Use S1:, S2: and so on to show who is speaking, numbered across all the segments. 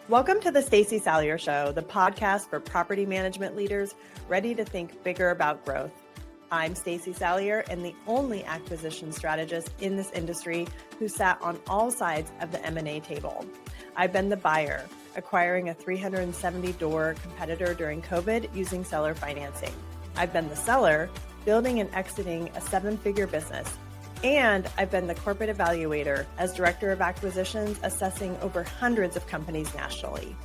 S1: Welcome to the Stacey Salyer Show, the podcast for property management leaders ready to think bigger about growth. I'm Stacey Salyer, and the only acquisition strategist in this industry who sat on all sides of the M&A table. I've been the buyer, acquiring a 370-door competitor during COVID using seller financing. I've been the seller, building and exiting a 7-figure business. And I've been the corporate evaluator as director of acquisitions, assessing over hundreds of companies nationally.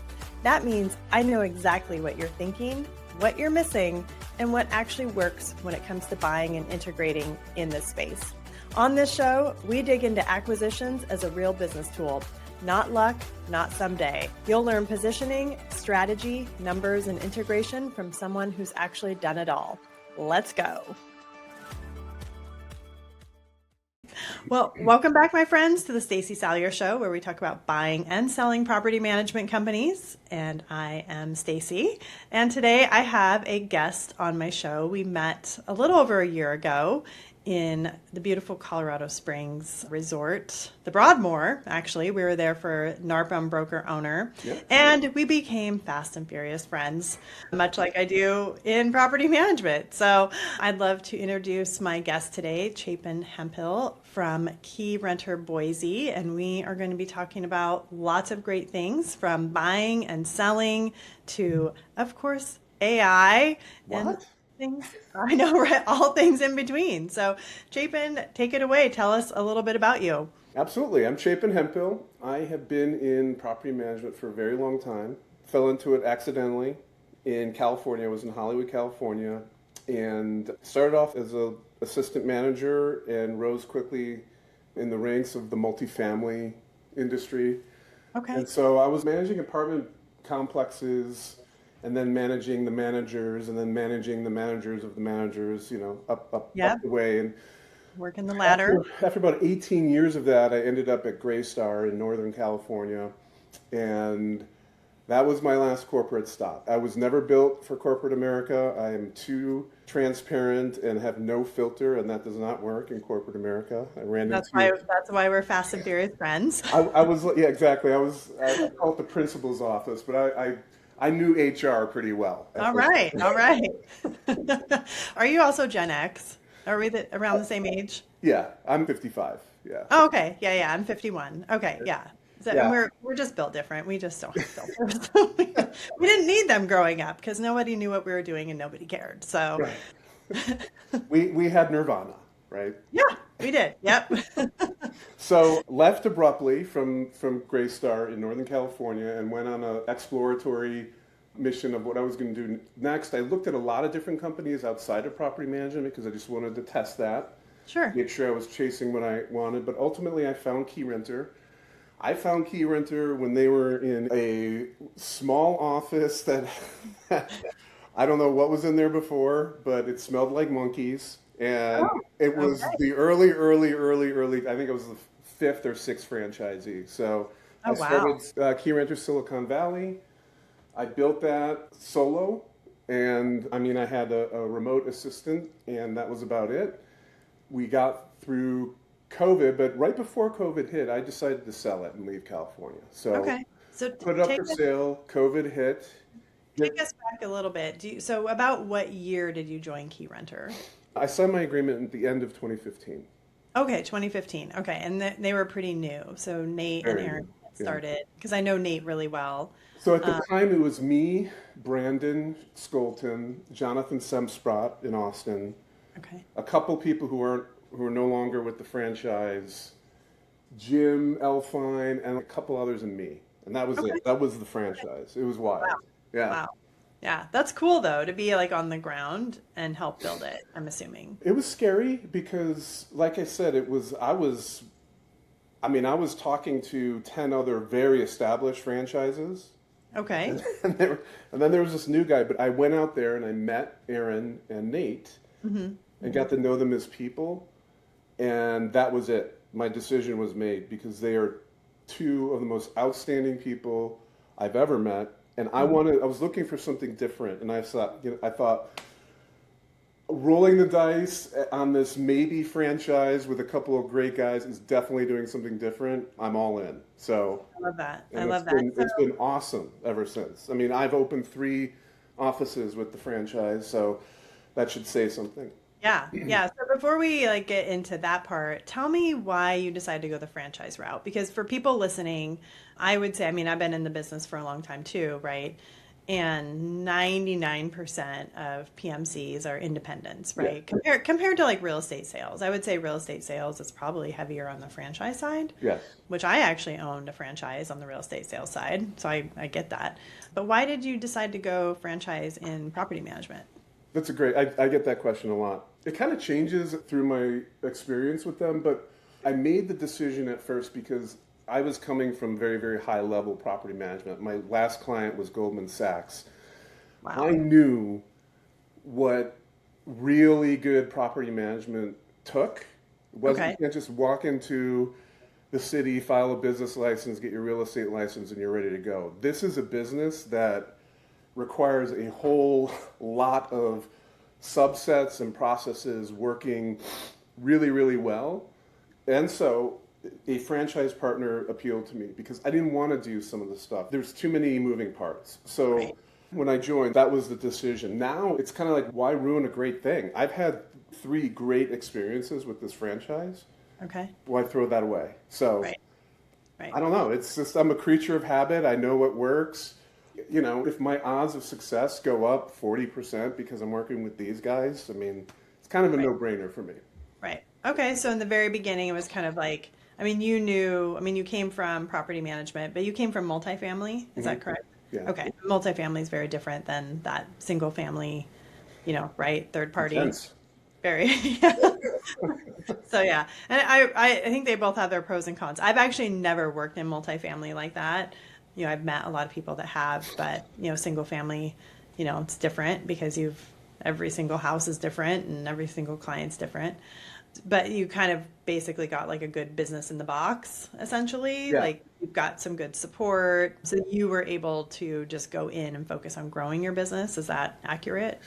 S1: That means I know exactly what you're thinking, what you're missing, and what actually works when it comes to buying and integrating in this space. On this show, we dig into acquisitions as a real business tool, not luck, not someday. You'll learn positioning, strategy, numbers, and integration from someone who's actually done it all. Let's go. Well, welcome back, my friends, to the Stacey Salyer Show, where we talk about buying and selling property management companies. And I am Stacey. And today I have a guest on my show. We met a little over a year ago in the beautiful Colorado Springs resort, the Broadmoor, actually. We were there for NARPM broker owner. Yep. And we became fast and furious friends, much like I do in property management. So I'd love to introduce my guest today, Chapin Hemphill from Keyrenter Boise. And we are going to be talking about lots of great things, from buying and selling to, of course, AI.
S2: What?
S1: And things. I know, right? All things in between. So, Chapin, take it away. Tell us a little bit about you.
S2: Absolutely. I'm Chapin Hemphill. I have been in property management for a very long time. Fell into it accidentally in California. I was in Hollywood, California, and started off as an assistant manager and rose quickly in the ranks of the multifamily industry.
S1: Okay.
S2: And so I was managing apartment complexes, and then managing the managers, and then managing the managers of the managers, up the way. And
S1: working the ladder.
S2: After about 18 years of that, I ended up at Greystar in Northern California. And that was my last corporate stop. I was never built for corporate America. I am too transparent and have no filter, and that does not work in corporate America.
S1: That's why we're fast and furious friends.
S2: I was, yeah, exactly. I call it the principal's office, but I knew HR pretty well.
S1: All right. Are you also Gen X? Are we around the same age?
S2: Yeah, I'm 55. Yeah.
S1: Oh, okay. Yeah. I'm 51. Okay. Yeah. So, yeah. And we're just built different. We just don't have filters. We didn't need them growing up because nobody knew what we were doing and nobody cared. So
S2: right. we had Nirvana, right?
S1: Yeah, we did. Yep.
S2: So left abruptly from Greystar in Northern California and went on an exploratory mission of what I was going to do next. I looked at a lot of different companies outside of property management because I just wanted to test that.
S1: Sure.
S2: Make sure I was chasing what I wanted. But ultimately I found Keyrenter. I found Keyrenter when they were in a small office that I don't know what was in there before, but it smelled like monkeys. And it was the early, I think it was the 5th or 6th franchisee. So I started Keyrenter Silicon Valley. I built that solo. And I mean, I had a remote assistant, and that was about it. We got through COVID, but right before COVID hit, I decided to sell it and leave California. So put it up for sale, COVID hit.
S1: Take us back a little bit. So about what year did you join Keyrenter?
S2: I signed my agreement at the end of 2015.
S1: Okay, 2015. Okay, and they were pretty new. So Nate and Aaron started, because I know Nate really well.
S2: So at the time, it was me, Brandon Skolton, Jonathan Semsprott in Austin, a couple people who are no longer with the franchise, Jim Elfine, and a couple others, and me. And that was it. That was the franchise. It was wild.
S1: Wow.
S2: Yeah.
S1: Wow. Yeah, that's cool though, to be like on the ground and help build it, I'm assuming.
S2: It was scary because, like I said, I was talking to 10 other very established franchises.
S1: Okay.
S2: And then there was this new guy, but I went out there and I met Aaron and Nate and got to know them as people. And that was it. My decision was made because they are two of the most outstanding people I've ever met. And I was looking for something different. And I thought, rolling the dice on this maybe franchise with a couple of great guys is definitely doing something different. I'm all in. So,
S1: I love that. I
S2: and
S1: love that. So,
S2: it's been awesome ever since. I mean, I've opened 3 offices with the franchise, so that should say something.
S1: yeah, yeah. So before we like get into that part, tell me why you decided to go the franchise route. Because for people listening, I would say, I mean, I've been in the business for a long time too, right? And 99% of PMCs are independents,
S2: Yeah.
S1: right? Compared to like real estate sales. I would say real estate sales is probably heavier on the franchise side,
S2: Yes.
S1: which I actually owned a franchise on the real estate sales side. So I get that. But why did you decide to go franchise in property management?
S2: That's a great, I get that question a lot. It kind of changes through my experience with them, but I made the decision at first because I was coming from very, very high level property management. My last client was Goldman Sachs. I
S1: Wow.
S2: knew what really good property management took. It wasn't, you
S1: Okay.
S2: can't just walk into the city, file a business license, get your real estate license, and you're ready to go. This is a business that requires a whole lot of subsets and processes working really, really well. And so a franchise partner appealed to me because I didn't want to do some of the stuff. There's too many moving parts. So
S1: Right.
S2: when I joined, that was the decision. Now it's kind of like, why ruin a great thing? I've had 3 great experiences with this franchise.
S1: Okay.
S2: Why throw that away? So
S1: Right. Right.
S2: I don't know. It's just, I'm a creature of habit. I know what works. You know, if my odds of success go up 40% because I'm working with these guys, I mean, it's kind of a
S1: Right.
S2: no-brainer for me.
S1: Right. Okay. So in the very beginning, it was kind of like, I mean, you knew, I mean, you came from property management, but you came from multifamily. Is
S2: Hmm.
S1: that correct?
S2: Yeah.
S1: Okay. Multifamily is very different than that single family, right? Third party.
S2: Intense.
S1: Very. Yeah. So yeah. And I think they both have their pros and cons. I've actually never worked in multifamily like that. I've met a lot of people that have, but, single family, it's different because every single house is different and every single client's different. But you kind of basically got like a good business in the box, essentially.
S2: Yeah.
S1: Like you've got some good support. So you were able to just go in and focus on growing your business. Is that accurate?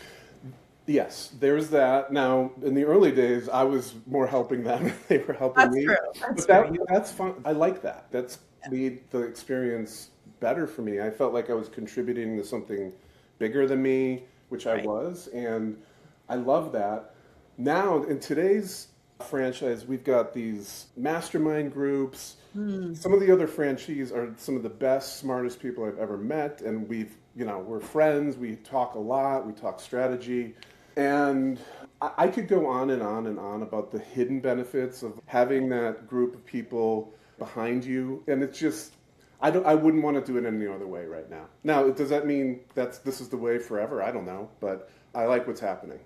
S2: Yes, there's that. Now, in the early days, I was more helping them. They were helping
S1: That's
S2: me.
S1: true. That's
S2: But
S1: true.
S2: that's fun. I like that. That's made the experience better for me. I felt like I was contributing to something bigger than me, which I
S1: Right.
S2: was, and I love that. Now, in today's franchise, we've got these mastermind groups.
S1: Hmm.
S2: Some of the other franchisees are some of the best, smartest people I've ever met, and we're friends. We talk a lot. We talk strategy. And I could go on and on and on about the hidden benefits of having that group of people behind you. And it's just, I wouldn't want to do it any other way right now. Now, does that mean this is the way forever? I don't know, but I like what's happening.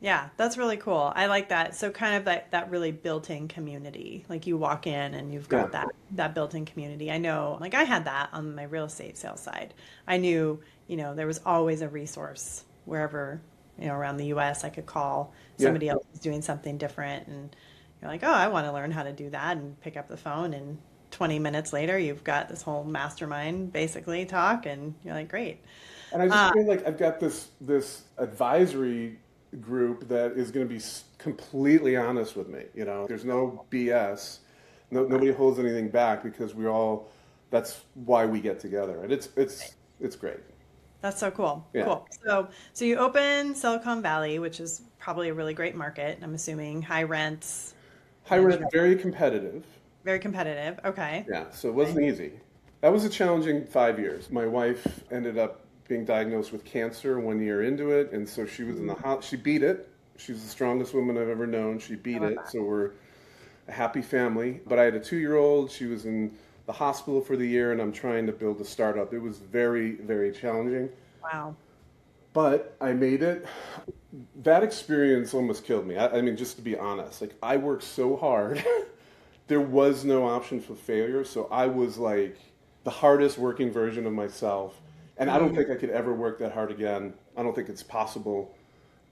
S1: Yeah, that's really cool. I like that. So kind of that really built-in community. Like you walk in and you've
S2: Yeah.
S1: got that built-in community. I know, like I had that on my real estate sales side. I knew, there was always a resource wherever, around the US I could call.
S2: Yeah.
S1: Somebody else is doing something different and you're like, "Oh, I want to learn how to do that," and pick up the phone and 20 minutes later you've got this whole mastermind basically talk and you're like, "Great."
S2: And I just
S1: Uh,
S2: feel like I've got this advisory group that is going to be completely honest with me. There's no BS. No, nobody holds anything back because that's why we get together. And it's great.
S1: That's so cool.
S2: Yeah.
S1: Cool. So you open Silicon Valley, which is probably a really great market. I'm assuming high rents
S2: High
S1: and
S2: rent, very competitive.
S1: very competitive. Okay.
S2: Yeah, so it
S1: Okay.
S2: wasn't easy. That was a challenging 5 years. My wife ended up being diagnosed with cancer 1 year into it, and so she was in the she beat it. She's the strongest woman I've ever known. She
S1: I
S2: beat
S1: love
S2: it,
S1: that.
S2: so we're a happy family. But I had a 2-year-old. She was in the hospital for the year, and I'm trying to build a startup. It was very, very challenging,
S1: Wow.
S2: but I made it. That experience almost killed me. I mean, just to be honest, like I worked so hard. There was no option for failure, so I was like the hardest working version of myself. And I don't
S1: Mm,
S2: think I could ever work that hard again. I don't think it's possible.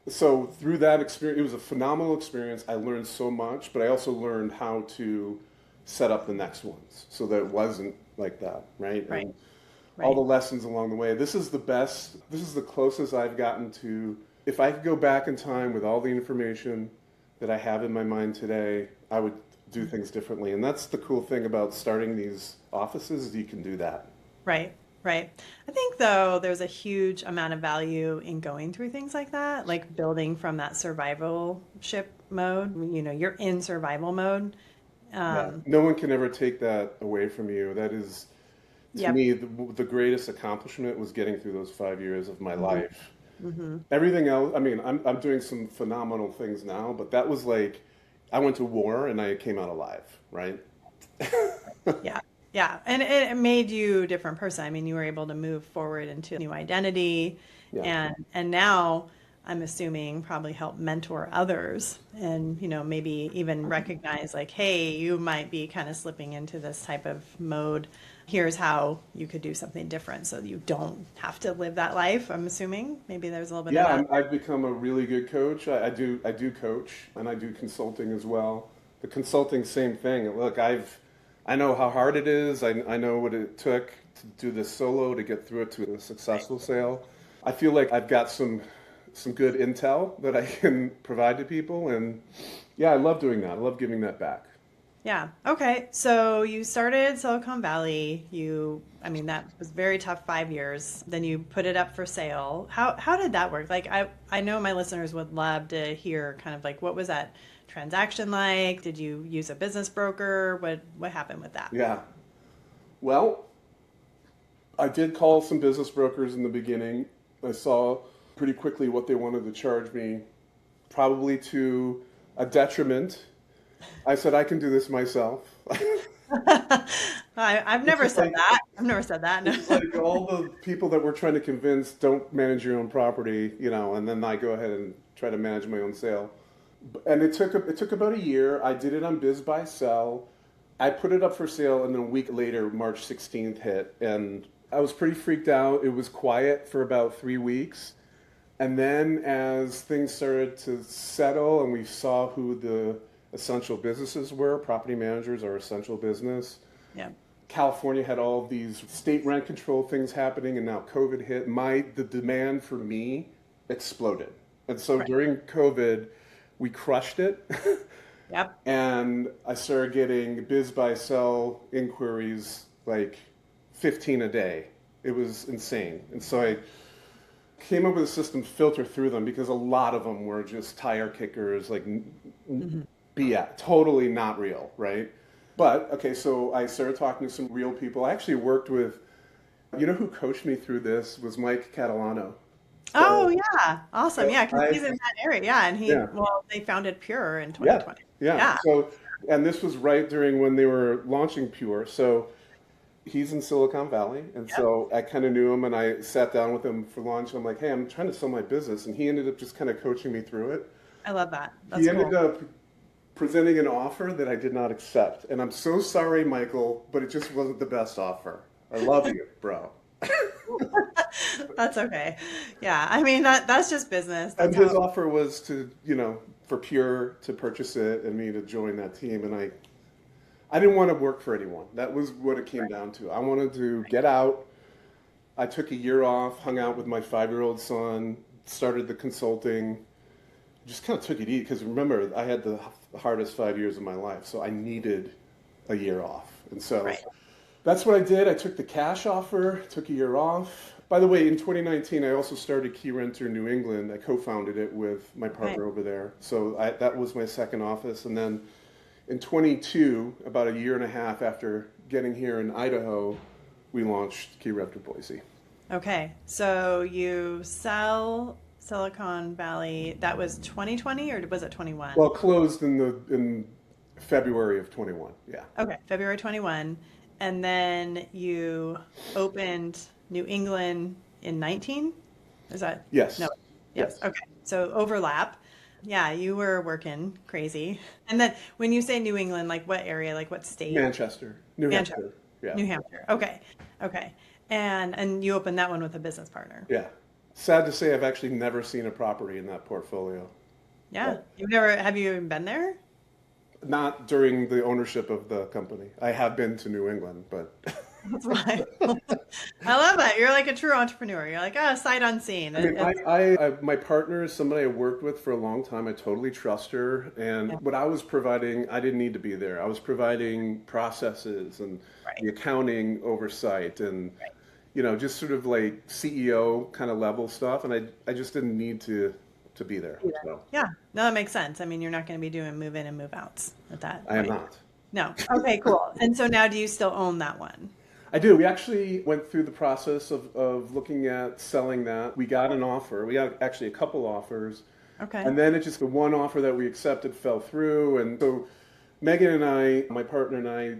S2: So through that experience, it was a phenomenal experience. I learned so much, but I also learned how to set up the next ones so that it wasn't like that, right?
S1: right.
S2: And all the
S1: Right.
S2: lessons along the way. This is the best. This is the closest I've gotten to if I could go back in time with all the information that I have in my mind today, I would do things differently. And that's the cool thing about starting these offices, is you can do that.
S1: Right, right. I think though there's a huge amount of value in going through things like that, like building from that survivalship mode. You're in survival mode.
S2: Yeah. No one can ever take that away from you. That is, to
S1: Yep.
S2: me, the greatest accomplishment was getting through those 5 years of my
S1: hmm
S2: life.
S1: hmm
S2: Everything else, I mean, I'm doing some phenomenal things now, but that was like, I went to war and I came out alive, right?
S1: Yeah. Yeah. And it made you a different person. I mean, you were able to move forward into a new identity
S2: Yeah.
S1: and now I'm assuming probably help mentor others and, maybe even recognize like, hey, you might be kind of slipping into this type of mode. Here's how you could do something different so you don't have to live that life. I'm assuming maybe there's a little bit of
S2: Yeah,
S1: that.
S2: I've become a really good coach. I do coach and I do consulting as well. The consulting, same thing. Look, I know how hard it is. I know what it took to do this solo to get through it to a successful sale. I feel like I've got some good intel that I can provide to people, and yeah, I love doing that. I love giving that back.
S1: Yeah. Okay. So you started Silicon Valley. I mean, that was very tough 5 years. Then you put it up for sale. How did that work? Like, I know my listeners would love to hear kind of like, what was that transaction like? Did you use a business broker? What happened with that?
S2: Yeah. Well, I did call some business brokers in the beginning. I saw pretty quickly what they wanted to charge me, probably to a detriment. I said, I can do this myself.
S1: I've
S2: It's
S1: never
S2: just
S1: said
S2: like,
S1: that. I've never said that.
S2: it's
S1: No.
S2: like all the people that we're trying to convince don't manage your own property, and then I go ahead and try to manage my own sale. And it took about a year. I did it on BizBuySell. I put it up for sale, and then a week later, March 16th hit, and I was pretty freaked out. It was quiet for about 3 weeks. And then as things started to settle and we saw who the essential businesses were, property managers are essential business.
S1: Yeah.
S2: California had all these state rent control things happening, and now COVID hit. The demand for me exploded. And so
S1: Right.
S2: during COVID, we crushed it.
S1: Yep.
S2: And I started getting BizBuySell inquiries like 15 a day. It was insane. And so I came up with a system to filter through them, because a lot of them were just tire kickers, like
S1: hmm
S2: BS, totally not real, right? But okay, so I started talking to some real people. I actually worked with, who coached me through this was Mike Catalano.
S1: Oh
S2: So,
S1: yeah. Awesome.
S2: so
S1: Yeah, because
S2: I
S1: he's in that area. Yeah, and
S2: yeah,
S1: they founded Pure in
S2: yeah,
S1: 2020.
S2: yeah.
S1: Yeah.
S2: So, and this was right during when they were launching Pure. So he's in Silicon Valley, and
S1: Yep.
S2: so I kind of knew him, and I sat down with him for lunch. I'm like, hey, I'm trying to sell my business, and he ended up just kind of coaching me through it.
S1: I love that.
S2: He
S1: That's
S2: ended
S1: cool.
S2: up presenting an offer that I did not accept, and I'm so sorry, Michael, but it just wasn't the best offer. I love you, bro.
S1: That's okay. Yeah, I mean that's just business.
S2: And
S1: That's
S2: his
S1: how.
S2: offer was to, for Pure to purchase it and me to join that team, and I didn't want to work for anyone. That was what it came down to. I wanted to get out. I took a year off, hung out with my 5-year-old son, started the consulting, just kind of took it easy, because remember, I had the hardest 5 years of my life, so I needed a year off. And so
S1: Right.
S2: that's what I did. I took the cash offer, took a year off. By the way, in 2019, I also started Keyrenter New England. I co-founded it with my
S1: Right.
S2: partner over there. So that was my second office. And then in 22, about a year and a half after getting here in Idaho, we launched Keyrenter Boise.
S1: Okay. So you sell Silicon Valley. That was 2020 or was it 21?
S2: Well, closed in February of 21. Yeah.
S1: Okay, February 21. And then you opened New England in 19? Is that?
S2: Yes.
S1: No. Yes.
S2: Yes.
S1: Okay. So overlap. Yeah, you were working crazy. And then when you say New England, like what area, like what state?
S2: Manchester, New
S1: Manchester,
S2: Hampshire. Yeah.
S1: New Hampshire. Okay. Okay. And you opened that one with a business partner.
S2: Yeah. Sad to say, I've actually never seen a property in that portfolio.
S1: Yeah. Have you even been there?
S2: Not during the ownership of the company. I have been to New England, but
S1: That's why. I love that. You're like a true entrepreneur. You're like, oh, sight unseen.
S2: I mean, my partner is somebody I worked with for a long time. I totally trust her. And
S1: Yeah,
S2: what I was providing, I didn't need to be there. I was providing processes and
S1: right,
S2: the accounting oversight and,
S1: right.
S2: just sort of like CEO kind of level stuff. And I just didn't need to be there.
S1: Yeah.
S2: So
S1: Yeah. No, that makes sense. I mean, you're not going to be doing move in and move outs at that
S2: I am
S1: point.
S2: not.
S1: No. Okay, cool. And so now do you still own that one?
S2: I do. We actually went through the process of looking at selling that. We got an offer. We got actually a couple offers.
S1: Okay.
S2: And then it just, the one offer that we accepted fell through. And so Megan and I, my partner and I,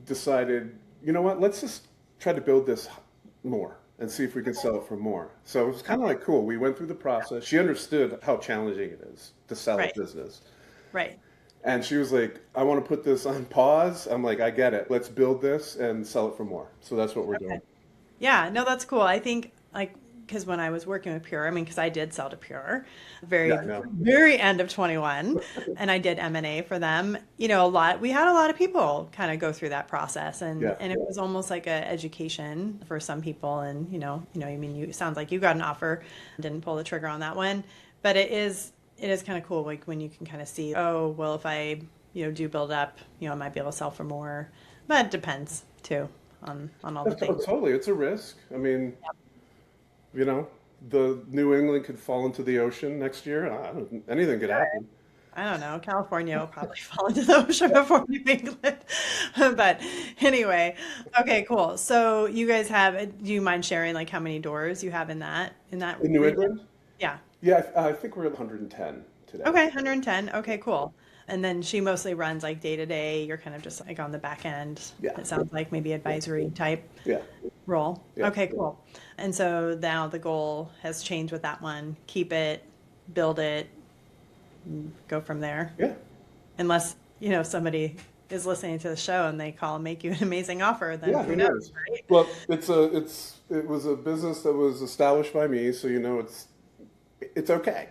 S2: decided, you know what, let's just try to build this more and see if we can sell it for more. So it was kind of like cool. We went through the process. She understood how challenging it is to sell a
S1: Right.
S2: business.
S1: Right.
S2: And she was like, I want to put this on pause. I'm like, I get it. Let's build this and sell it for more. So that's what we're
S1: Okay.
S2: doing.
S1: Yeah, no, that's cool. I think like because when I was working with Pure, I mean, because I did sell to Pure,
S2: Yeah,
S1: very
S2: I know.
S1: very end of 21, and I did M&A for them. A lot. We had a lot of people kind of go through that process, and
S2: Yeah.
S1: and it was almost like a education for some people. And I mean, it sounds like you got an offer, didn't pull the trigger on that one, but it is kind of cool, like when you can kind of see, oh, well, if I do build up, I might be able to sell for more, but it depends too on all the things.
S2: Totally. It's a risk. I mean, you know, the New England could fall into the ocean next year. Anything could happen.
S1: I don't know. California will probably fall into the ocean before New England. But anyway, okay, cool. So you guys have, do you mind sharing like how many doors you have in that
S2: In New
S1: region?
S2: England?
S1: Yeah.
S2: Yeah, I think we're at 110 today.
S1: Okay, 110. Okay, cool. And then she mostly runs like day to day. You're kind of just like on the back end.
S2: Yeah.
S1: It sounds like maybe advisory type
S2: Yeah.
S1: role.
S2: Yeah.
S1: Okay, cool. And so now the goal has changed with that one. Keep it, build it, and go from there.
S2: Yeah.
S1: Unless, somebody is listening to the show and they call and make you an amazing offer, then
S2: Yeah,
S1: who
S2: who
S1: knows,
S2: knows?
S1: right?
S2: Well, it was a business that was established by me, so it's okay.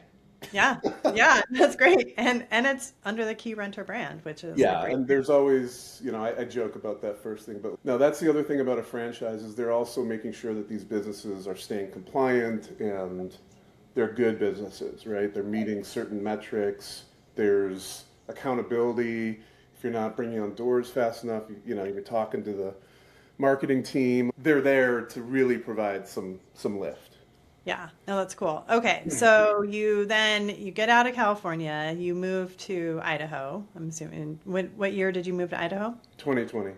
S1: Yeah, yeah, that's great. And it's under the Keyrenter brand, which is a
S2: Yeah,
S1: great
S2: and
S1: thing.
S2: there's always, I joke about that first thing, but no, that's the other thing about a franchise is they're also making sure that these businesses are staying compliant and they're good businesses, right? They're meeting certain metrics. There's accountability. If you're not bringing on doors fast enough, you're talking to the marketing team. They're there to really provide some lift.
S1: Yeah, no, that's cool. Okay, so you get out of California, you move to Idaho. I'm assuming, what year did you move to Idaho?
S2: 2020.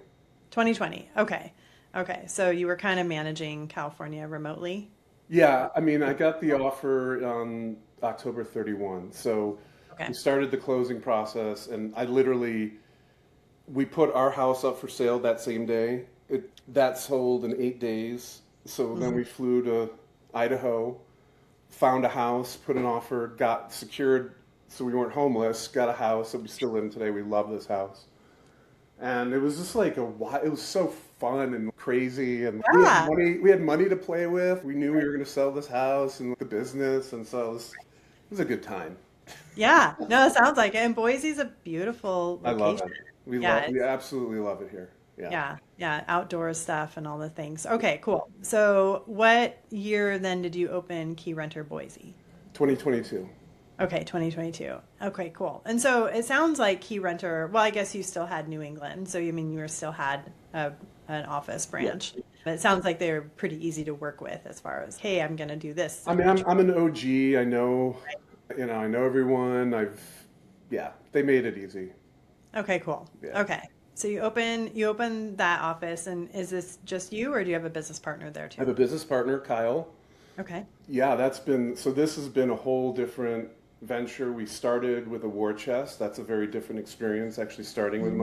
S1: 2020. Okay. Okay, so you were kind of managing California remotely.
S2: Yeah, I mean, I got the offer on October 31. So we
S1: Okay.
S2: started the closing process, and we put our house up for sale that same day. That sold in 8 days. So then
S1: Mhm.
S2: we flew to Idaho, found a house, put an offer, got secured, so we weren't homeless, got a house that we still live in today. We love this house. And it was just like it was so fun and crazy, and
S1: Yeah.
S2: we had money to play with. We knew we were going to sell this house and the business, and so it was a good time.
S1: Yeah. No, it sounds like it. And Boise's a beautiful
S2: I love
S1: location.
S2: it.
S1: Yeah,
S2: We absolutely love it here. Yeah.
S1: yeah, yeah, outdoor stuff and all the things. Okay, cool. So what year then did you open Keyrenter Boise?
S2: 2022.
S1: Okay, 2022. Okay, cool. And so it sounds like Keyrenter, well, I guess you still had New England. So you mean you still had an office
S2: Yeah.
S1: branch. But it sounds like they're pretty easy to work with as far as, hey, I'm going to do this.
S2: I mean, I'm an OG. I know, I know everyone. Yeah, they made it easy.
S1: Okay, cool.
S2: Yeah.
S1: Okay. So you open that office, and is this just you or do you have a business partner there
S2: I have
S1: too?
S2: a business partner, Kyle.
S1: Okay.
S2: Yeah, this has been a whole different venture. We started with a war chest. That's a very different experience, actually starting with
S1: Mhm.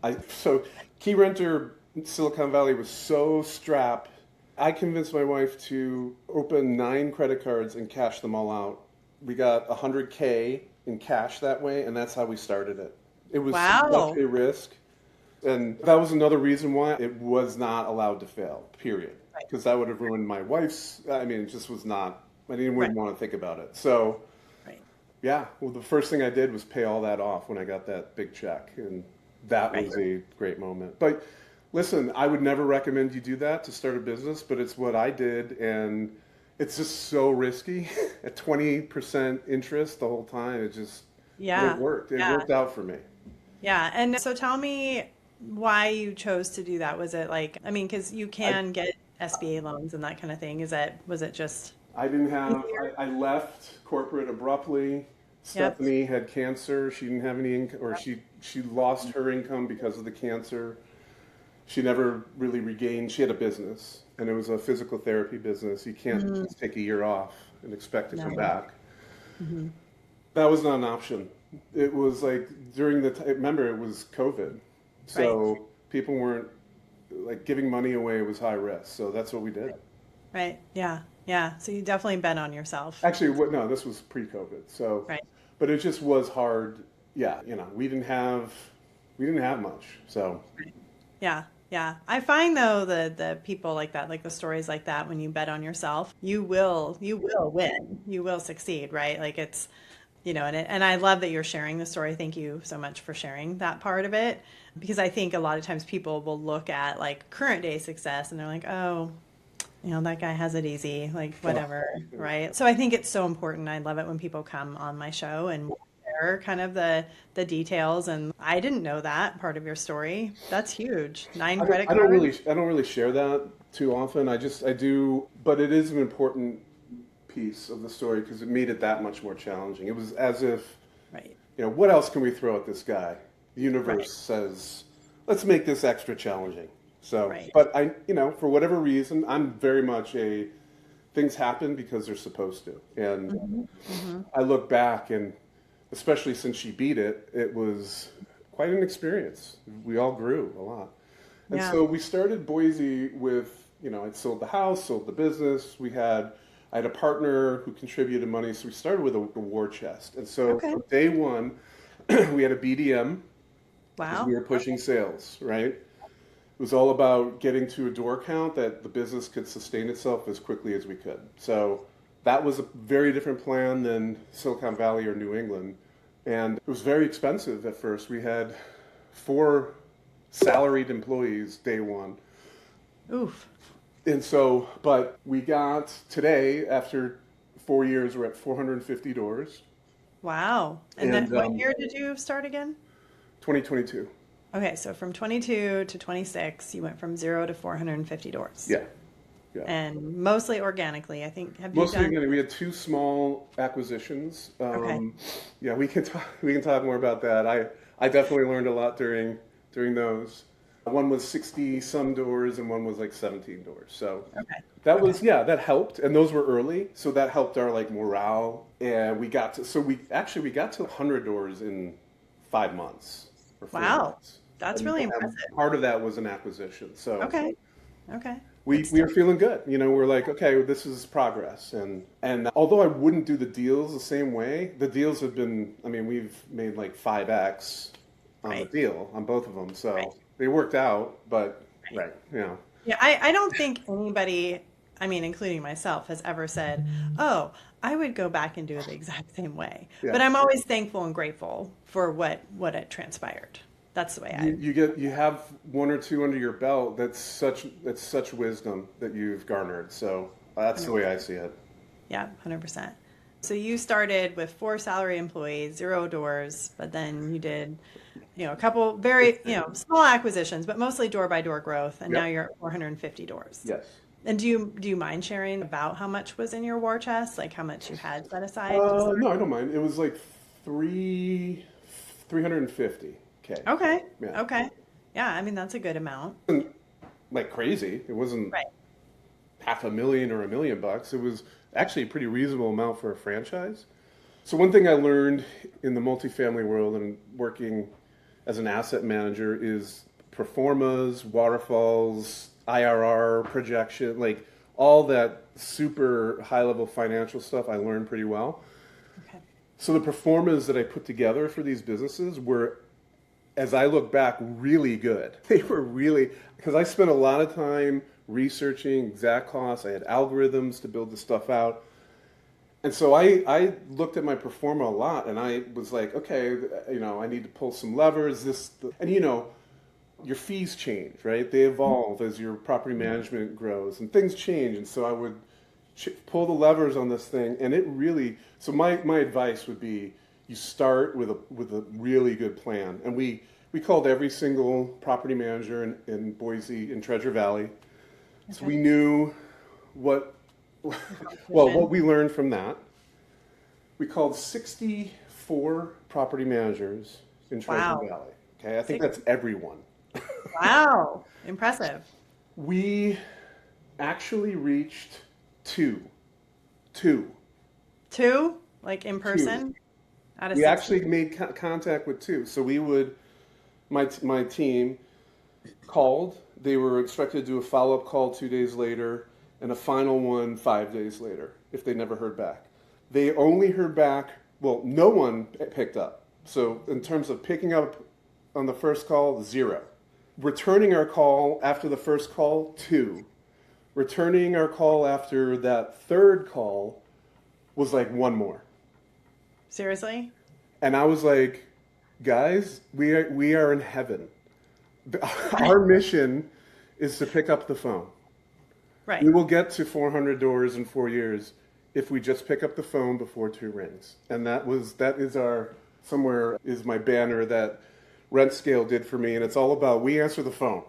S2: money. So Keyrenter Silicon Valley was so strapped. I convinced my wife to open 9 credit cards and cash them all out. We got 100K in cash that way, and that's how we started it. It was such
S1: Wow.
S2: a risk. And that was another reason why it was not allowed to fail, period.
S1: Right.
S2: Because that would have ruined my wife's, I mean, it just was not, I didn't
S1: Right.
S2: even want to think about it. So,
S1: Right.
S2: yeah, well, the first thing I did was pay all that off when I got that big check. And that
S1: Right.
S2: was a great moment. But Listen, I would never recommend you do that to start a business, but it's what I did, and it's just so risky. At 20% interest the whole time, it worked. It worked out for me.
S1: Yeah. And so tell me why you chose to do that. Was it like, I mean, because you can get SBA loans and that kind of thing. Was it just
S2: I didn't have,
S1: easier?
S2: I left corporate abruptly.
S1: Yep.
S2: Stephanie had cancer. She didn't have any income, or she lost her income because of the cancer. She never really regained, she had a business, and it was a physical therapy business. You can't just take a year off and expect to come back.
S1: Mm-hmm.
S2: That was not an option. It was like during the time, remember it was COVID. So people weren't, like, giving money away was high risk. So that's what we did.
S1: Right. Yeah. Yeah. So you definitely bet on yourself.
S2: Actually, no, this was pre-COVID. So, but it just was hard. Yeah. We didn't have much. So,
S1: Yeah. Yeah. I find though the people like that, like the stories like that, when you bet on yourself, you will win. You will succeed, right? Like it's, and I love that you're sharing the story. Thank you so much for sharing that part of it, because I think a lot of times people will look at like current day success and they're like, oh, that guy has it easy, like whatever, right? So I think it's so important. I love it when people come on my show and share kind of the details. And I didn't know that part of your story. That's huge. 9 credit cards.
S2: I don't really share that too often. I do, but it is an important piece of the story because it made it that much more challenging. It was as if, what else can we throw at this guy? The universe says, let's make this extra challenging. So, but I, for whatever reason, I'm very much things happen because they're supposed to. And I look back, and especially since she beat it, it was quite an experience. We all grew a lot. And so we started Boise with, I'd sold the house, sold the business. I had a partner who contributed money. So we started with a war chest. And so from day one, we had a BDM. Wow. We were pushing sales, right? It was all about getting to a door count that the business could sustain itself as quickly as we could. So that was a very different plan than Silicon Valley or New England. And it was very expensive at first. We had 4 salaried employees day one.
S1: Oof.
S2: And so, but we got today, after 4 years, we're at 450 doors.
S1: Wow. And then what year did you start again?
S2: 2022.
S1: Okay, so from 22 to 26, you went from 0 to 450 doors.
S2: Yeah.
S1: And mostly organically, I think.
S2: Organically. We had 2 small acquisitions. Yeah, we can talk more about that. I definitely learned a lot during those. One was 60 some doors, and one was like 17 doors. So that helped, and those were early, so that helped our like morale. And we got to 100 doors in 5 months. Or 4 months.
S1: That's really impressive.
S2: Part of that was an acquisition. So
S1: okay.
S2: We were feeling good. We're like, okay, this is progress. And although I wouldn't do the deals the same way, the deals have been, we've made like 5x on the deal on both of them. So they worked out, but
S1: Yeah, I don't think anybody, including myself, has ever said, oh, I would go back and do it the exact same way. Yeah. But I'm always thankful and grateful for what had transpired. That's the way
S2: you have 1 or 2 under your belt. That's such wisdom that you've garnered. So that's 100%. The way I see it.
S1: Yeah, 100%. So you started with 4 salary employees, 0 doors, but then you did, a couple very, small acquisitions, but mostly door by door growth. And now you're at 450 doors.
S2: Yes.
S1: And do you mind sharing about how much was in your war chest? Like how much you had set aside?
S2: No, I don't mind. It was like 350.
S1: Okay. Yeah. Okay. Yeah. That's a good amount.
S2: It wasn't like crazy. It wasn't $500,000 or $1 million. It was actually a pretty reasonable amount for a franchise. So one thing I learned in the multifamily world and working as an asset manager is performas, waterfalls, IRR projection, like all that super high level financial stuff I learned pretty well. Okay. So the performas that I put together for these businesses were, as I look back, really good. They were really, because I spent a lot of time researching exact costs. I had algorithms to build the stuff out. And so I looked at my performa a lot, and I was like, okay, I need to pull some levers. your fees change, right? They evolve as your property management grows and things change. And so I would pull the levers on this thing, and it really, so my advice would be you start with a really good plan. And we called every single property manager in Boise, in Treasure Valley. Okay. So we knew what we learned from that. We called 64 property managers in Treasure Valley. Okay, I think that's everyone.
S1: Wow, impressive.
S2: We actually reached two,
S1: like in person. Out of
S2: we
S1: 60?
S2: actually made contact with two. So we would, my team called. They were expected to do a follow-up call 2 days later and a final one 5 days later if they never heard back. They only heard back, well, no one picked up. So in terms of picking up on the first call, 0. Returning our call after the first call, 2. Returning our call after that third call was like 1 more.
S1: Seriously?
S2: And I was like, guys, we are in heaven. Our mission is to pick up the phone.
S1: Right.
S2: We will get to 400 doors in 4 years if we just pick up the phone before 2 rings. And that is somewhere is my banner that Rent Scale did for me. And it's all about, we answer the phone.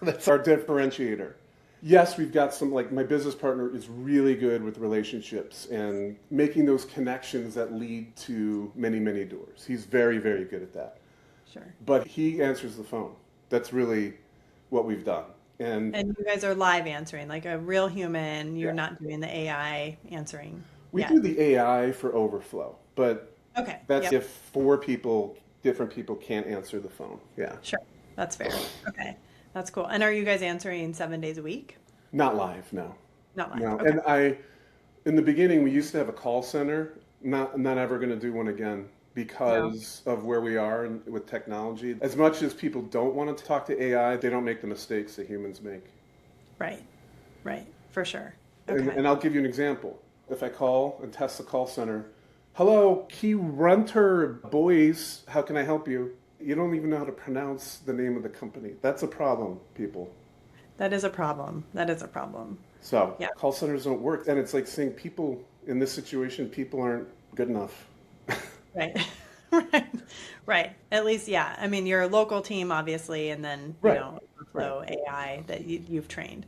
S2: That's our differentiator. Yes, we've got some, like my business partner is really good with relationships and making those connections that lead to many, many doors. He's very, very good at that.
S1: Sure.
S2: But he answers the phone. That's really what we've done. And
S1: you guys are live answering, like a real human. You're not doing the AI answering.
S2: We do the AI for overflow, but that's if 4 different people can't answer the phone. Yeah.
S1: Sure. That's fair. Okay. That's cool. And are you guys answering 7 days a week?
S2: Not live, no.
S1: Not live.
S2: No.
S1: Okay.
S2: And in the beginning, we used to have a call center. Not ever going to do one again because of where we are with technology. As much as people don't want to talk to AI, they don't make the mistakes that humans make.
S1: Right. For sure. Okay.
S2: And I'll give you an example. If I call and test the call center, hello, Keyrenter Boise, how can I help you? You don't even know how to pronounce the name of the company. That's a problem, people.
S1: That is a problem.
S2: So call centers don't work. And it's like saying people in this situation, people aren't good enough.
S1: Right. Right. At least, yeah. I mean, your local team, obviously, and then, Flow AI that you've trained.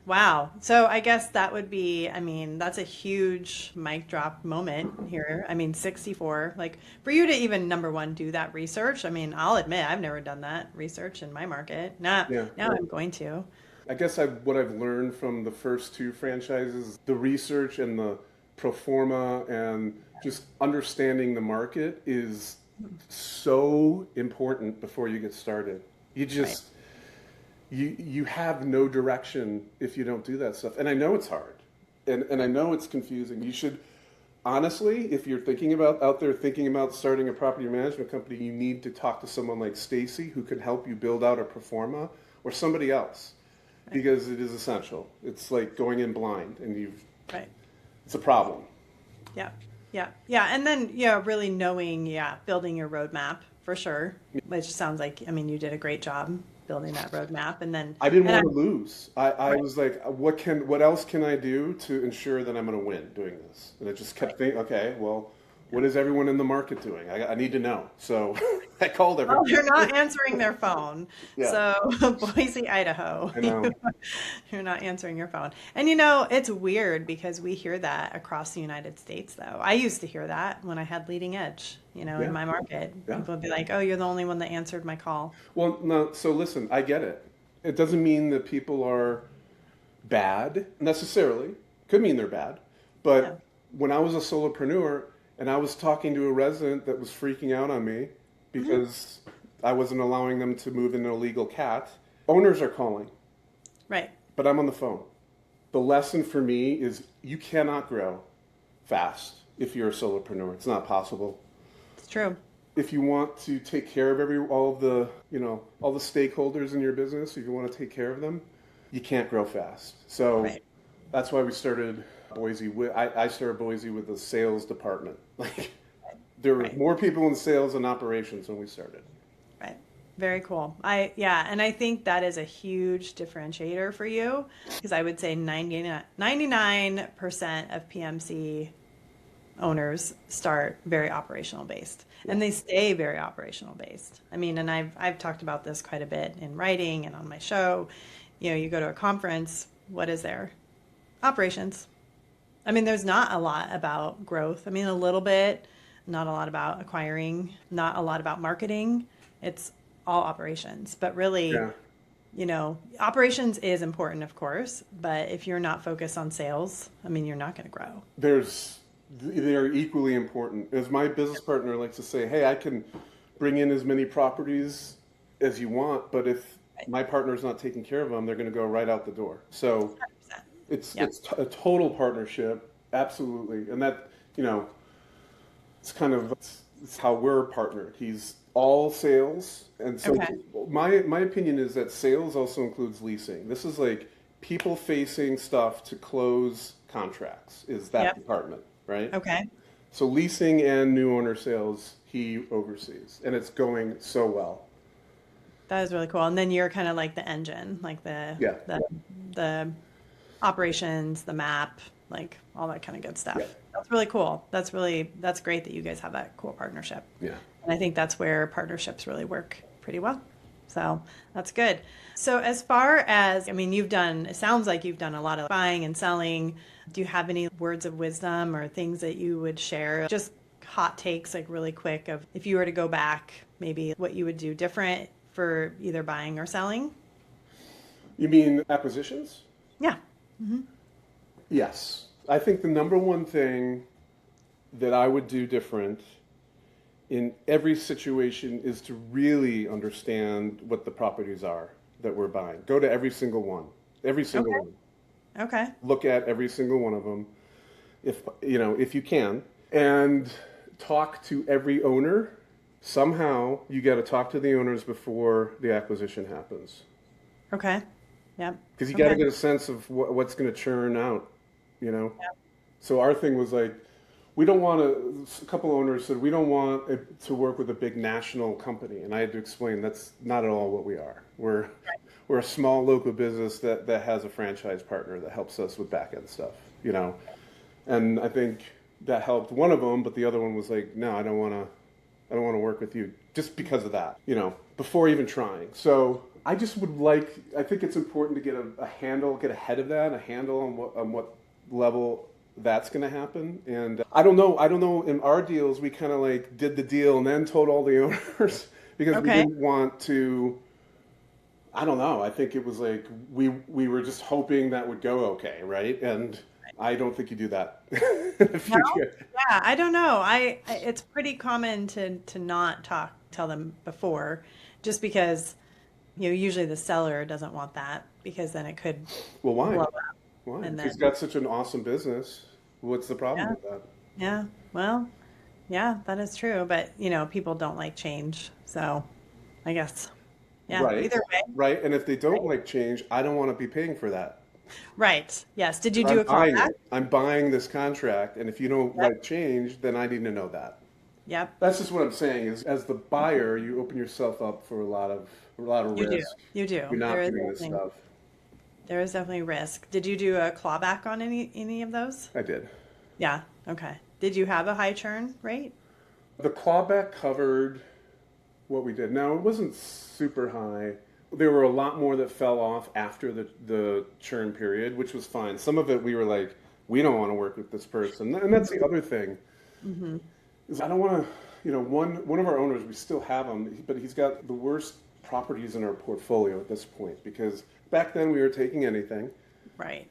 S1: Wow. So I guess that would be, I mean, that's a huge mic drop moment here. I mean, 64, like for you to even number one, do that research. I mean, I'll admit I've never done that research in my market. Now I'm going to.
S2: I guess what I've learned from the first 2 franchises, the research and the pro forma and just understanding the market is so important before you get started. You just, you have no direction if you don't do that stuff. And I know it's hard and I know it's confusing. You should, honestly, if you're out there thinking about starting a property management company, you need to talk to someone like Stacey who can help you build out a pro forma or somebody else because it is essential. It's like going in blind and it's a problem.
S1: Yeah. And then, really knowing, building your roadmap for sure, which sounds like, I mean, you did a great job building that roadmap. And then
S2: I didn't want to lose. I was like, what else can I do to ensure that I'm going to win doing this? And I just kept thinking, okay, well, what is everyone in the market doing? I need to know. So I called everyone.
S1: Well, they're not answering their phone. So Boise, Idaho,
S2: I know.
S1: You're not answering your phone. And it's weird because we hear that across the United States, though. I used to hear that when I had Leading Edge, in my market. People would be like, oh, you're the only one that answered my call.
S2: Well, no, so listen, I get it. It doesn't mean that people are bad necessarily. Could mean they're bad. But when I was a solopreneur, and I was talking to a resident that was freaking out on me because I wasn't allowing them to move in an illegal cat. Owners are calling.
S1: Right.
S2: But I'm on the phone. The lesson for me is you cannot grow fast if you're a solopreneur. It's not possible.
S1: It's true.
S2: If you want to take care of all the stakeholders in your business, if you want to take care of them, you can't grow fast. So that's why we started Boise. I started Boise with the sales department. Like there were more people in sales and operations when we started.
S1: Very cool. And I think that is a huge differentiator for you because I would say 99% of PMC owners start very operational based and they stay very operational based. I mean, and I've talked about this quite a bit in writing and on my show. You go to a conference, what is there? Operations. I mean, there's not a lot about growth. I mean, a little bit, not a lot about acquiring, not a lot about marketing. It's all operations, but really, operations is important, of course, but if you're not focused on sales, I mean, you're not going to grow.
S2: They're equally important. As my business partner likes to say, hey, I can bring in as many properties as you want, but if my partner's not taking care of them, they're going to go right out the door. So 100%. It's a total partnership, absolutely. And that, it's kind of it's how we're partnered. He's all sales. And so my opinion is that sales also includes leasing. This is like people-facing stuff to close contracts is that department, right?
S1: Okay.
S2: So leasing and new owner sales, he oversees. And it's going so well.
S1: That is really cool. And then you're kind of like the engine, like the operations, the map, like all that kind of good stuff. Yeah. That's really cool. That's great that you guys have that cool partnership.
S2: Yeah.
S1: And I think that's where partnerships really work pretty well. So that's good. So as far as, it sounds like you've done a lot of buying and selling. Do you have any words of wisdom or things that you would share? Just hot takes, like really quick, of if you were to go back, maybe what you would do different for either buying or selling?
S2: You mean acquisitions?
S1: Yeah. Mm-hmm.
S2: Yes. I think the number one thing that I would do different in every situation is to really understand what the properties are that we're buying. Go to every single one. Every single one.
S1: Okay.
S2: Look at every single one of them, if you can, and talk to every owner. Somehow you got to talk to the owners before the acquisition happens.
S1: Okay. Yeah.
S2: Because you got to get a sense of what's going to churn out, Yep. So our thing was like, we don't want a couple owners said, we don't want it to work with a big national company. And I had to explain that's not at all what we are. We're a small local business that has a franchise partner that helps us with back end stuff, And I think that helped one of them, but the other one was like, no, I don't want to work with you just because of that, before even trying. So I just I think it's important to get get ahead of that, a handle on what level that's going to happen. And I don't know, in our deals, we kind of like did the deal and then told all the owners because we didn't want to, I don't know. I think it was like, we were just hoping that would go okay. Right. And I don't think you do that in the future.
S1: No? Yeah, I don't know. It's pretty common to not tell them before, just because usually the seller doesn't want that because then it could
S2: blow up.
S1: Why?
S2: And he's got such an awesome business. What's the problem with that?
S1: Yeah. Well, yeah, that is true. But people don't like change, so I guess
S2: right.
S1: Either way.
S2: Right. And if they don't like change, I don't want to be paying for that.
S1: Right. Yes. Did you do a clawback?
S2: I'm buying this contract, and if you don't like change, then I need to know that.
S1: Yep.
S2: That's just what I'm saying. Is as the buyer, you open yourself up for a lot of risk.
S1: You do.
S2: You're not doing this stuff.
S1: There is definitely risk. Did you do a clawback on any of those?
S2: I did.
S1: Yeah. Okay. Did you have a high churn rate?
S2: The clawback covered what we did. Now, it wasn't super high. There were a lot more that fell off after the churn period, which was fine. Some of it we were like, we don't want to work with this person. And that's the other thing. Mm-hmm. Is I don't want to, one of our owners, we still have him, but he's got the worst properties in our portfolio at this point because back then we were taking anything.
S1: Right.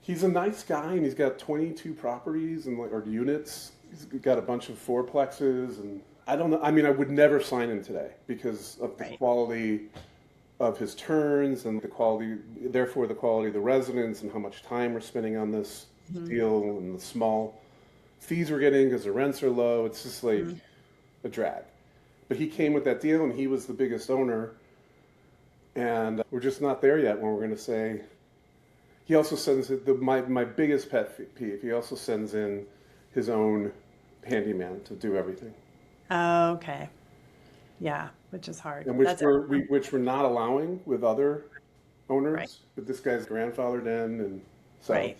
S2: He's a nice guy and he's got 22 properties or units. He's got a bunch of fourplexes and I don't know. I mean, I would never sign him today because of the quality of his turns and the quality of the residents and how much time we're spending on this deal and the small fees we're getting because the rents are low. It's just like a drag. But he came with that deal and he was the biggest owner. And we're just not there yet when we're going to say, he also sends my biggest pet peeve, he also sends in his own handyman to do everything.
S1: Okay. Yeah. which is hard.
S2: and which
S1: That's
S2: which we're not allowing with other
S1: right.
S2: owners. But this guy's grandfathered in, and so
S1: Right.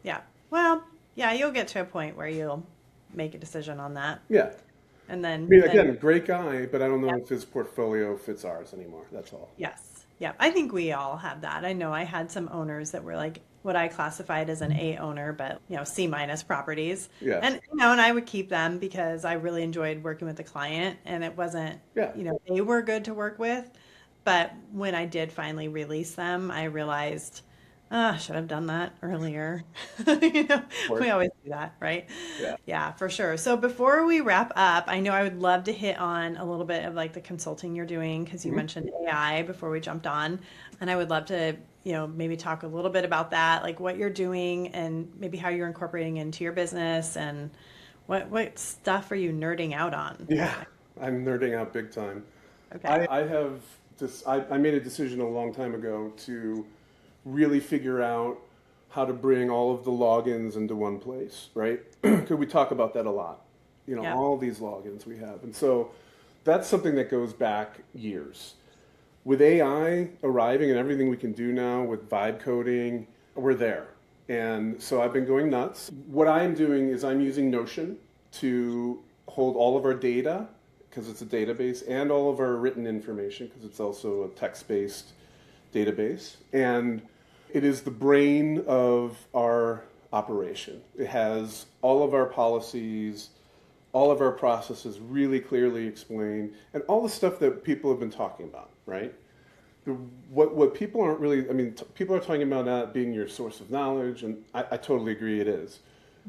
S1: Yeah. Well, yeah, you'll get to a point where you'll make a decision on that.
S2: yeah.
S1: And
S2: I mean,
S1: then
S2: again, great guy, but I don't know
S1: yeah.
S2: if his portfolio fits ours anymore. That's all.
S1: Yes. Yeah. I think we all have that. I know I had some owners that were like what I classified as an A owner, but C minus properties.
S2: Yes.
S1: And I would keep them because I really enjoyed working with the client and it wasn't,
S2: Yeah.
S1: they were good to work with. But when I did finally release them, I realized, I should have done that earlier. We always do that, right?
S2: Yeah.
S1: Yeah, for sure. So before we wrap up, I know I would love to hit on a little bit of like the consulting you're doing because you mentioned AI before we jumped on, and I would love to, maybe talk a little bit about that, like what you're doing and maybe how you're incorporating into your business and what stuff are you nerding out on?
S2: Yeah. I'm nerding out big time.
S1: Okay.
S2: I have this. I made a decision a long time ago to really figure out how to bring all of the logins into one place, right? Because we talk about that a lot.
S1: Yeah.
S2: All these logins we have, and so that's something that goes back years. With AI arriving and everything we can do now with vibe coding, we're there. And so I've been going nuts. What I'm doing is I'm using Notion to hold all of our data, because it's a database, and all of our written information, because it's also a text-based database. And it is the brain of our operation. It has all of our policies, all of our processes really clearly explained, and all the stuff that people have been talking about, right? What people aren't really, people are talking about that being your source of knowledge, and I totally agree it is.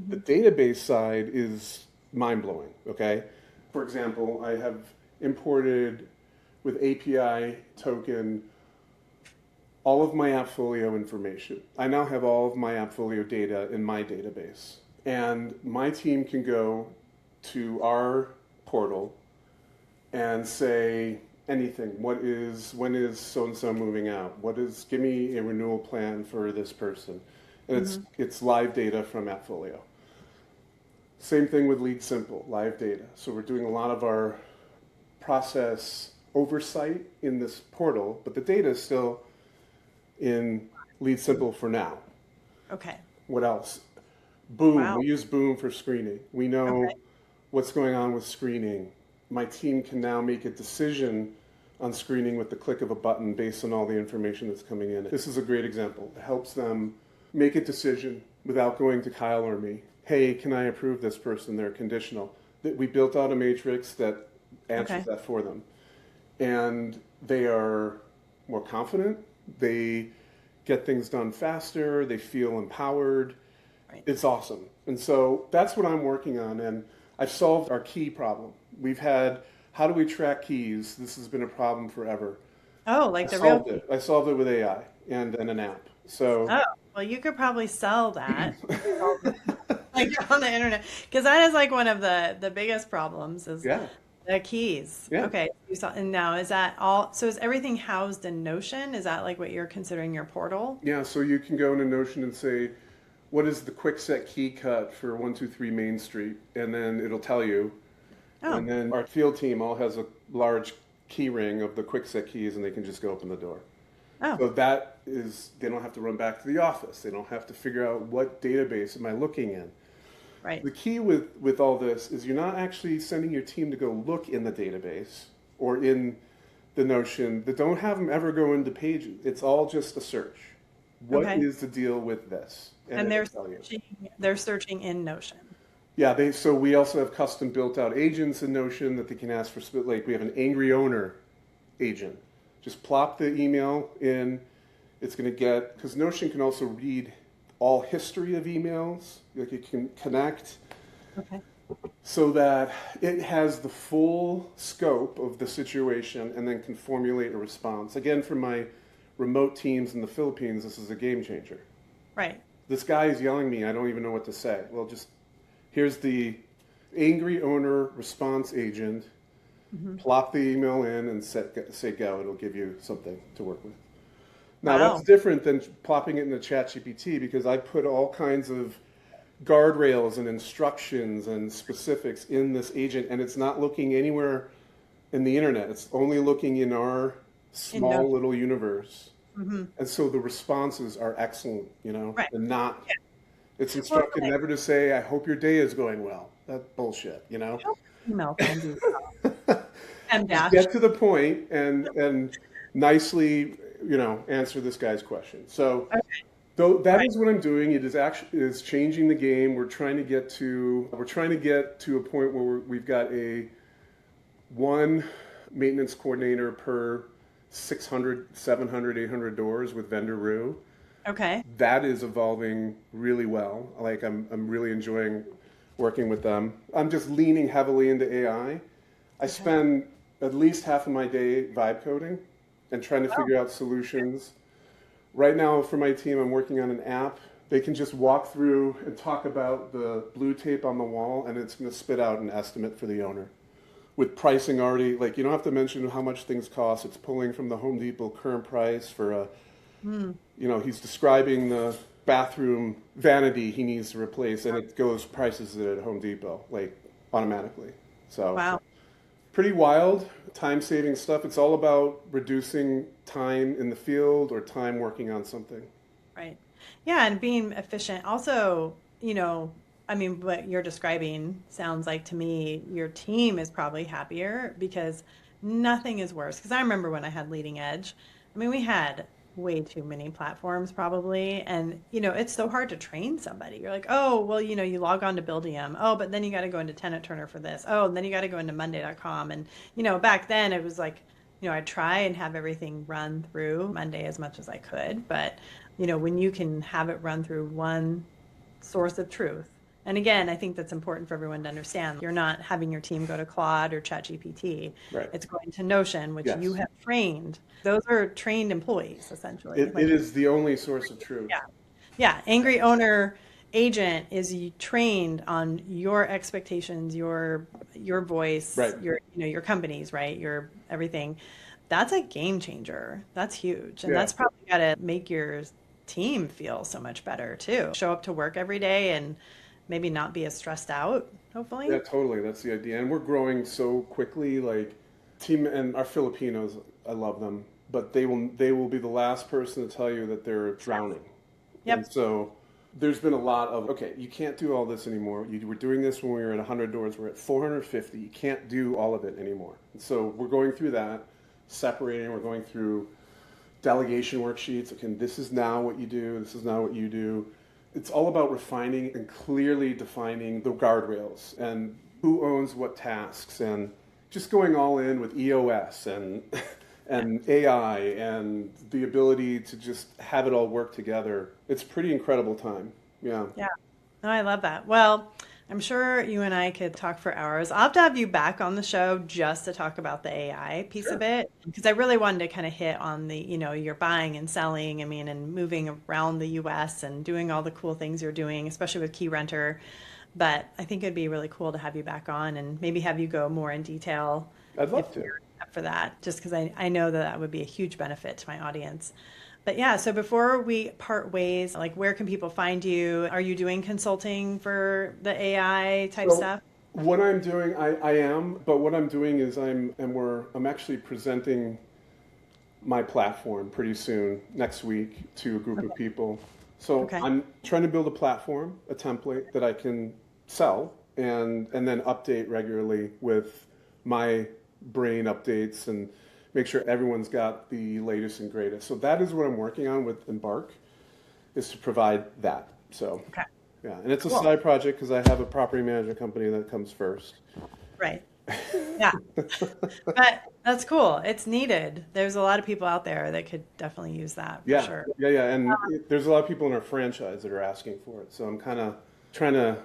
S2: The database side is mind-blowing, okay? For example, I have imported with API token all of my AppFolio information. I now have all of my AppFolio data in my database. And my team can go to our portal and say anything. When is so-and-so moving out? Give me a renewal plan for this person. And it's live data from AppFolio. Same thing with Lead Simple, live data. So we're doing a lot of our process oversight in this portal, but the data is still in Lead Simple for now.
S1: Okay.
S2: What else? Boom.
S1: Wow.
S2: We use Boom for screening. We know what's going on with screening. My team can now make a decision on screening with the click of a button based on all the information that's coming in. This is a great example. It helps them make a decision without going to Kyle or me. Hey, can I approve this person? They're conditional. We built out a matrix that answers that for them. And they are more confident. They get things done faster. They feel empowered.
S1: Right.
S2: It's awesome. And so that's what I'm working on. And I've solved our key problem. We've had, how do we track keys? This has been a problem forever.
S1: Oh, like
S2: I solved it with AI and an app. So.
S1: Oh, well, you could probably sell that like on the internet because that is like one of the biggest problems is the keys.
S2: Yeah.
S1: Okay. And now is that all? So is everything housed in Notion? Is that like what you're considering your portal?
S2: Yeah. So you can go into Notion and say, what is the quick set key cut for 123 Main Street? And then it'll tell you. Oh. And then our field team all has a large key ring of the quick set keys and they can just go open the door.
S1: Oh.
S2: So that is, they don't have to run back to the office. They don't have to figure out what database am I looking in.
S1: Right.
S2: The key with all this is you're not actually sending your team to go look in the database or in the Notion. Don't have them ever go into pages. It's all just a search. What is the deal with this?
S1: And they're searching in Notion.
S2: Yeah, so we also have custom built out agents in Notion that they can ask for. Like we have an angry owner agent. Just plop the email in. It's going to get, because Notion can also read all history of emails. Like it can connect so that it has the full scope of the situation and then can formulate a response. Again, for my remote teams in the Philippines, this is a game changer.
S1: Right.
S2: This guy is yelling at me. I don't even know what to say. Well, just here's the angry owner response agent. Plop the email in and say go. It'll give you something to work with. Now, that's different than plopping it in the ChatGPT because I put all kinds of guardrails and instructions and specifics in this agent, and it's not looking anywhere in the internet. It's only looking in our small little universe. And so the responses are excellent,
S1: Right.
S2: and not,
S1: Yeah.
S2: it's instructed never to say, I hope your day is going well. That's bullshit,
S1: Email find you M
S2: Just
S1: dash.
S2: get to the point and nicely, answer this guy's question. So
S1: Okay.
S2: though that
S1: Right.
S2: is what I'm doing. It is changing the game. We're trying to get to a point where we've got one maintenance coordinator per 600, 700, 800 doors with vendor Roo.
S1: Okay.
S2: That is evolving really well. Like I'm really enjoying working with them. I'm just leaning heavily into AI. I spend at least half of my day vibe coding and trying to figure out solutions. Right now for my team, I'm working on an app. They can just walk through and talk about the blue tape on the wall, and it's going to spit out an estimate for the owner with pricing already. Like, you don't have to mention how much things cost. It's pulling from the Home Depot current price for he's describing the bathroom vanity he needs to replace, and it prices it at Home Depot, like, automatically. So
S1: Wow.
S2: pretty wild, time-saving stuff. It's all about reducing time in the field or time working on something.
S1: Right. Yeah, and being efficient. Also, what you're describing sounds like to me your team is probably happier because nothing is worse. Because I remember when I had Leading Edge, we had way too many platforms probably. And, it's so hard to train somebody. You're like, oh, well, you log on to Buildium. Oh, but then you got to go into Tenant Turner for this. Oh, and then you got to go into Monday.com. And, back then it was like, I'd try and have everything run through Monday as much as I could. But, when you can have it run through one source of truth. And again, I think that's important for everyone to understand. You're not having your team go to Claude or ChatGPT.
S2: Right.
S1: It's going to Notion, which
S2: Yes.
S1: you have trained. Those are trained employees, essentially.
S2: It is the only source of truth.
S1: Yeah. Yeah. Angry owner agent is trained on your expectations, your voice,
S2: Right.
S1: your company's, right? Your everything. That's a game changer. That's huge. And
S2: Yeah.
S1: that's probably got to make your team feel so much better too. Show up to work every day and maybe not be as stressed out, hopefully.
S2: Yeah, totally. That's the idea. And we're growing so quickly. Like, team and our Filipinos, I love them, but they will be the last person to tell you that they're drowning.
S1: Yep.
S2: And so there's been a lot of, okay, you can't do all this anymore. You were doing this when we were at 100 doors. We're at 450. You can't do all of it anymore. And so we're going through that, separating. We're going through delegation worksheets. Okay, this is now what you do. This is now what you do. It's all about refining and clearly defining the guardrails and who owns what tasks, and just going all in with EOS and AI and the ability to just have it all work together. It's a pretty incredible time. Yeah.
S1: Yeah. No, I love that. Well, I'm sure you and I could talk for hours. I'll have to have you back on the show just to talk about the AI piece of it, because I really wanted to kind of hit on the, your buying and selling, and moving around the US and doing all the cool things you're doing, especially with Keyrenter. But I think it'd be really cool to have you back on and maybe have you go more in detail.
S2: I'd love to.
S1: For that, just because I know that would be a huge benefit to my audience. But yeah, so before we part ways, like, where can people find you? Are you doing consulting for the AI type stuff?
S2: What I'm doing, I am, but what I'm doing is I'm actually presenting my platform pretty soon, next week, to a group of people. So I'm trying to build a platform, a template that I can sell and then update regularly with my brain updates and make sure everyone's got the latest and greatest. So that is what I'm working on with Embark, is to provide that. So yeah, and it's a side project because I have a property management company that comes first.
S1: Right. Yeah. But that's cool. It's needed. There's a lot of people out there that could definitely use that for sure.
S2: Yeah. And there's a lot of people in our franchise that are asking for it. So I'm kind of trying to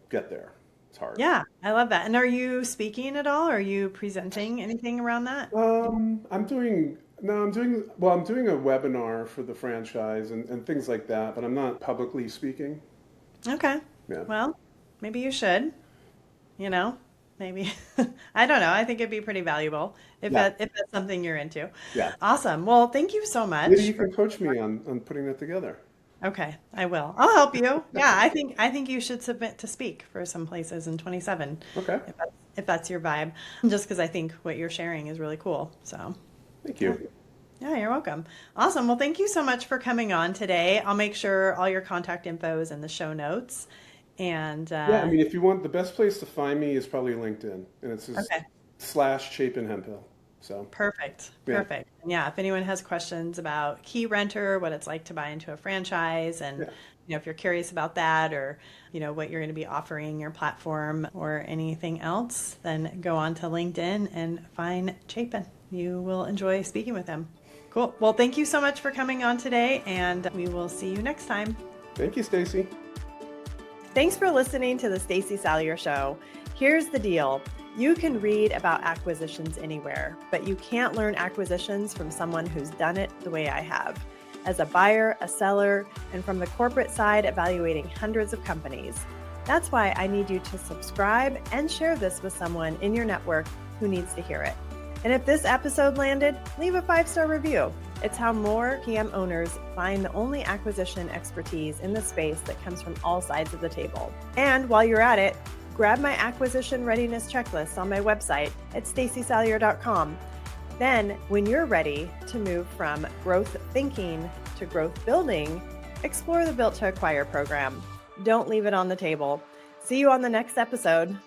S2: get there. It's hard.
S1: Yeah, I love that. And are you speaking at all? Are you presenting anything around that?
S2: I'm doing a webinar for the franchise and things like that, but I'm not publicly speaking.
S1: Okay.
S2: Yeah.
S1: Well, maybe you should, maybe. I don't know. I think it'd be pretty valuable if that's something you're into.
S2: Yeah.
S1: Awesome. Well, thank you so much.
S2: Maybe you can coach me on putting that together.
S1: Okay, I will. I'll help you. Yeah, I think you should submit to speak for some places in 27.
S2: Okay.
S1: if that's your vibe, just because I think what you're sharing is really cool. So
S2: Thank you.
S1: yeah, you're welcome. Awesome. Well, thank you so much for coming on today. I'll make sure all your contact info is in the show notes. And
S2: Yeah, I mean, if you want, the best place to find me is probably LinkedIn, and it's just
S1: okay.
S2: /Chapin Hemphill. So
S1: Perfect.
S2: yeah,
S1: Perfect. And yeah, if anyone has questions about Keyrenter, what it's like to buy into a franchise, and
S2: yeah.
S1: if you're curious about that, or what you're going to be offering your platform or anything else, then go on to LinkedIn and find Chapin. You will enjoy speaking with him. Cool. Well, thank you so much for coming on today, and we will see you next time.
S2: Thank you, Stacey.
S1: Thanks for listening to the Stacey Salyer Show. Here's the deal. You can read about acquisitions anywhere, but you can't learn acquisitions from someone who's done it the way I have. As a buyer, a seller, and from the corporate side, evaluating hundreds of companies. That's why I need you to subscribe and share this with someone in your network who needs to hear it. And if this episode landed, leave a 5-star review. It's how more PM owners find the only acquisition expertise in the space that comes from all sides of the table. And while you're at it, grab my acquisition readiness checklist on my website at staceysalyer.com. Then, when you're ready to move from growth thinking to growth building, explore the Built to Acquire program. Don't leave it on the table. See you on the next episode.